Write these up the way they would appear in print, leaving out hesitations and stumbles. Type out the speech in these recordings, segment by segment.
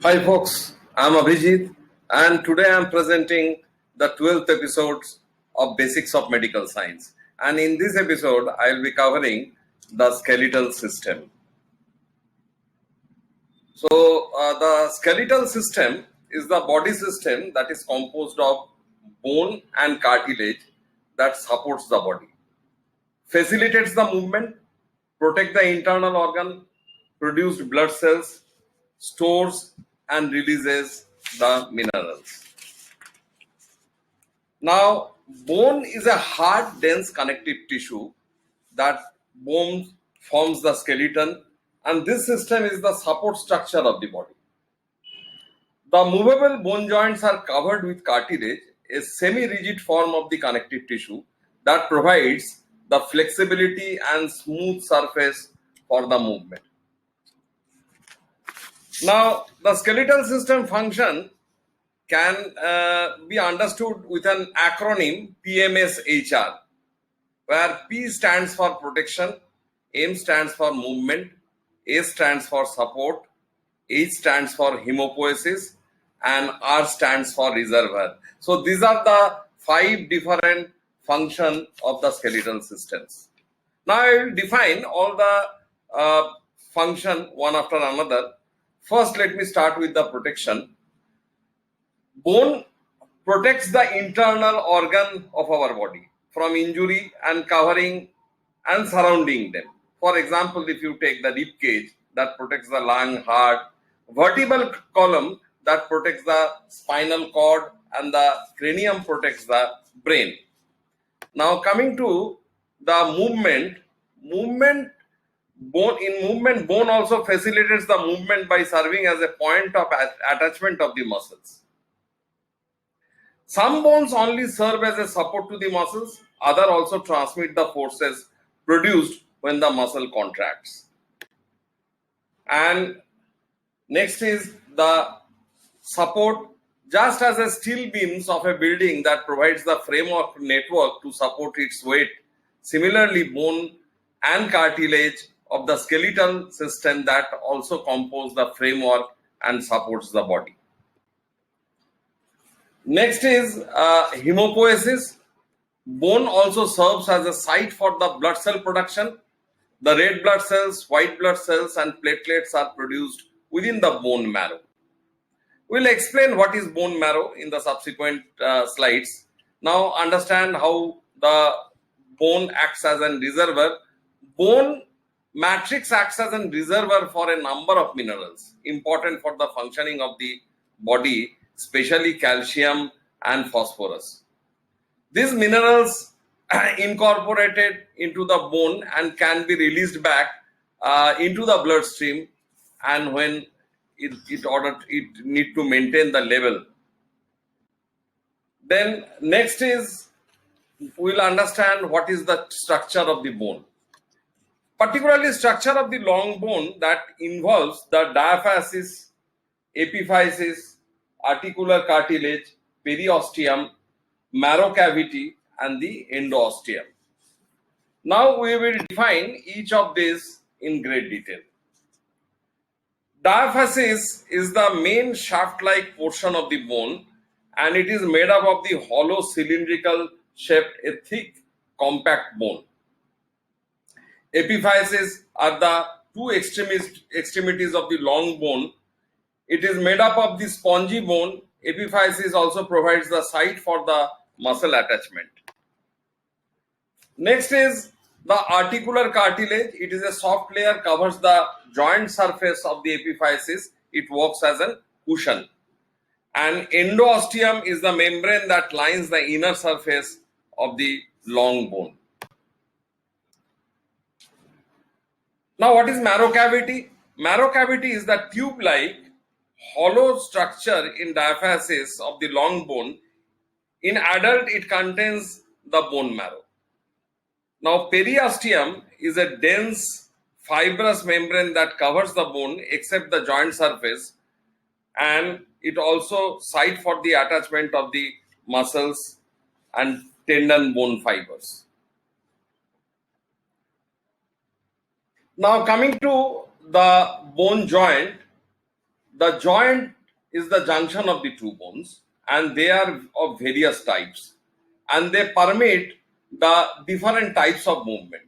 Hi folks, I'm Abhijit and today I'm presenting the 12th episode of Basics of Medical Science. And in this episode, I'll be covering the skeletal system. The skeletal system is the body system that is composed of bone and cartilage that supports the body, facilitates the movement, protect the internal organ, produce blood cells, stores and releases the minerals. Now, bone is a hard, dense connective tissue that bone forms the skeleton, and this system is the support structure of the body. The movable bone joints are covered with cartilage, a semi-rigid form of the connective tissue that provides the flexibility and smooth surface for the movement. Now, the skeletal system function can be understood with an acronym PMSHR, where P stands for protection, M stands for movement, S stands for support, H stands for hemopoiesis, and R stands for reservoir. So these are the 5 different functions of the skeletal systems. Now I will define all the function one after another. First, let me start with the protection. Bone protects the internal organ of our body from injury and covering and surrounding them. For example, if you take the rib cage, that protects the lung, heart, vertebral column that protects the spinal cord, and the cranium protects the brain. Now coming to the movement, bone also facilitates the movement by serving as a point of attachment of the muscles. Some bones only serve as a support to the muscles, others also transmit the forces produced when the muscle contracts. And next is the support. Just as a steel beams of a building that provides the framework network to support its weight, similarly bone and cartilage of the skeletal system that also compose the framework and supports the body. Next is hemopoiesis. Bone also serves as a site for the blood cell production. The red blood cells, white blood cells, and platelets are produced within the bone marrow. We'll explain what is bone marrow in the subsequent slides. Now understand how the bone acts as a reservoir. Bone matrix acts as a reservoir for a number of minerals important for the functioning of the body, especially calcium and phosphorus. These minerals incorporated into the bone and can be released back into the bloodstream, and when it need to maintain the level. Then next is we'll understand what is the structure of the bone, particularly structure of the long bone that involves the diaphysis, epiphysis, articular cartilage, periosteum, marrow cavity, and the endosteum. Now we will define each of these in great detail. Diaphysis is the main shaft-like portion of the bone, and it is made up of the hollow cylindrical shaped a thick compact bone. Epiphyses are the two extremities of the long bone. It is made up of the spongy bone. Epiphysis also provides the site for the muscle attachment. Next is the articular cartilage. It is a soft layer, covers the joint surface of the epiphysis. It works as a cushion. And endosteum is the membrane that lines the inner surface of the long bone. Now, what is marrow cavity? Marrow cavity is the tube-like hollow structure in diaphysis of the long bone. In adult, it contains the bone marrow. Now, periosteum is a dense fibrous membrane that covers the bone except the joint surface, and it also site for the attachment of the muscles and tendon bone fibers. Now coming to the bone joint, The joint is the junction of the two bones, and they are of various types, and they permit the different types of movement.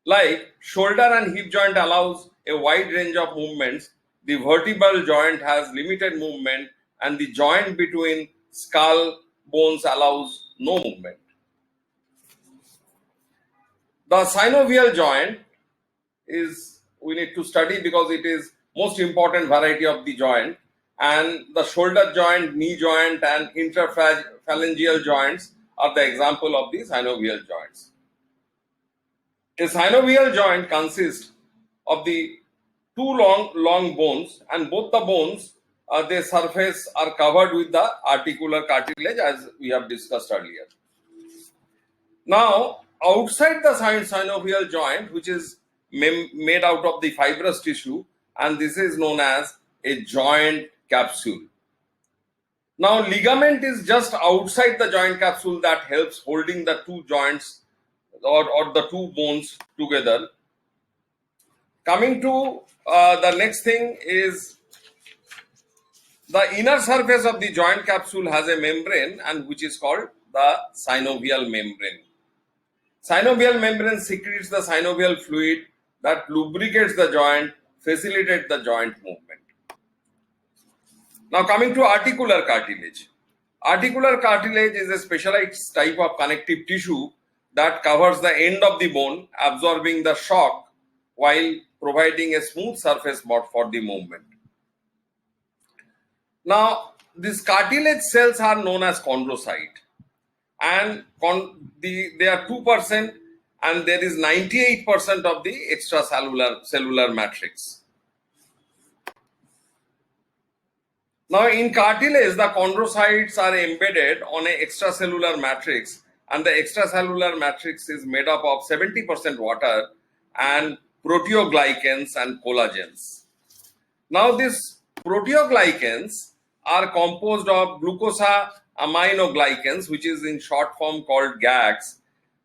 Like shoulder and hip joint allows a wide range of movements, the vertebral joint has limited movement, and the joint between skull bones allows no movement. The synovial joint is we need to study because it is most important variety of the joint, and the shoulder joint, knee joint, and interphalangeal joints are the example of the synovial joints. A synovial joint consists of the two long bones, and both the bones their surface are covered with the articular cartilage, as we have discussed earlier. Now, outside the synovial joint, which is made out of the fibrous tissue, and this is known as a joint capsule. Now, ligament is just outside the joint capsule that helps holding the two joints or the two bones together. Coming to the next thing is the inner surface of the joint capsule has a membrane, and which is called the synovial membrane. Synovial membrane secretes the synovial fluid that lubricates the joint, facilitates the joint movement. Now coming to articular cartilage. Articular cartilage is a specialized type of connective tissue that covers the end of the bone, absorbing the shock while providing a smooth surface for the movement. Now, these cartilage cells are known as chondrocyte, and they are 2%, and there is 98% of the extracellular matrix. Now, in cartilage, the chondrocytes are embedded on an extracellular matrix, and the extracellular matrix is made up of 70% water and proteoglycans and collagens. Now, these proteoglycans are composed of glucosaminoglycans, which is in short form called GAGs.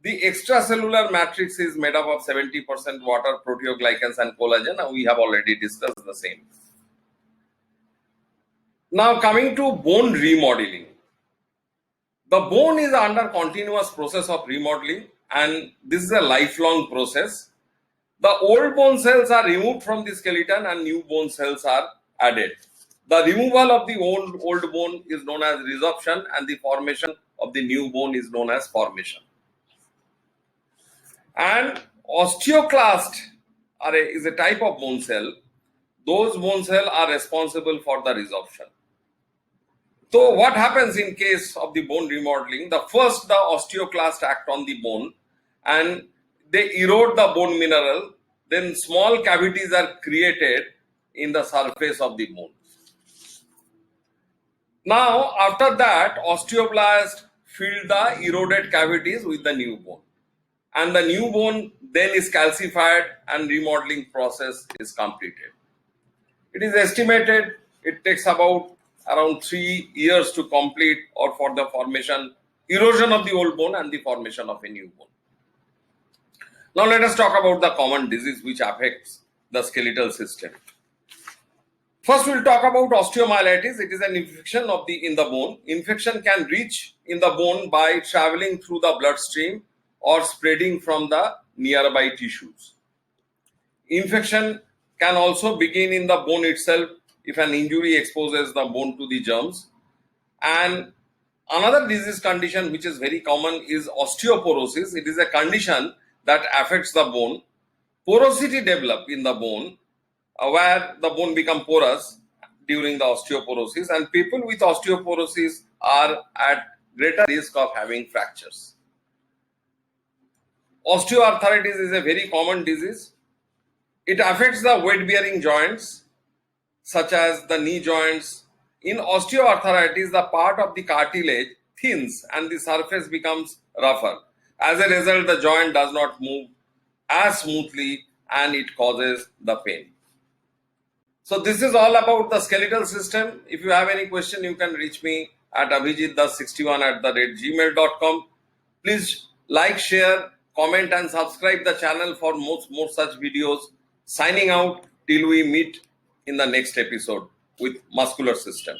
The extracellular matrix is made up of 70% water, proteoglycans, and collagen, and we have already discussed the same. Now coming to bone remodeling. The bone is under continuous process of remodeling, and this is a lifelong process. The old bone cells are removed from the skeleton and new bone cells are added. The removal of the old bone is known as resorption, and the formation of the new bone is known as formation. And osteoclast is a type of bone cell. Those bone cells are responsible for the resorption. So what happens in case of the bone remodeling? The osteoclast act on the bone and they erode the bone mineral. Then small cavities are created in the surface of the bone. Now, after that, osteoblasts fill the eroded cavities with the new bone. And the new bone then is calcified and remodeling process is completed. It is estimated it takes around 3 years to complete or for the erosion of the old bone and the formation of a new bone. Now let us talk about the common disease which affects the skeletal system. First, we'll talk about osteomyelitis. It is an infection in the bone. Infection can reach in the bone by traveling through the bloodstream or spreading from the nearby tissues. Infection can also begin in the bone itself if an injury exposes the bone to the germs. And another disease condition which is very common is osteoporosis. It is a condition that affects the bone. Porosity develops in the bone where the bone becomes porous during the osteoporosis, and people with osteoporosis are at greater risk of having fractures. Osteoarthritis is a very common disease. It affects the weight-bearing joints such as the knee joints. In osteoarthritis, the part of the cartilage thins and the surface becomes rougher. As a result, the joint does not move as smoothly and it causes the pain. So this is all about the skeletal system. If you have any question, you can reach me at abhijitdas61@gmail.com. Please like, share, comment and subscribe the channel for more such videos. Signing out till we meet in the next episode. with muscular system.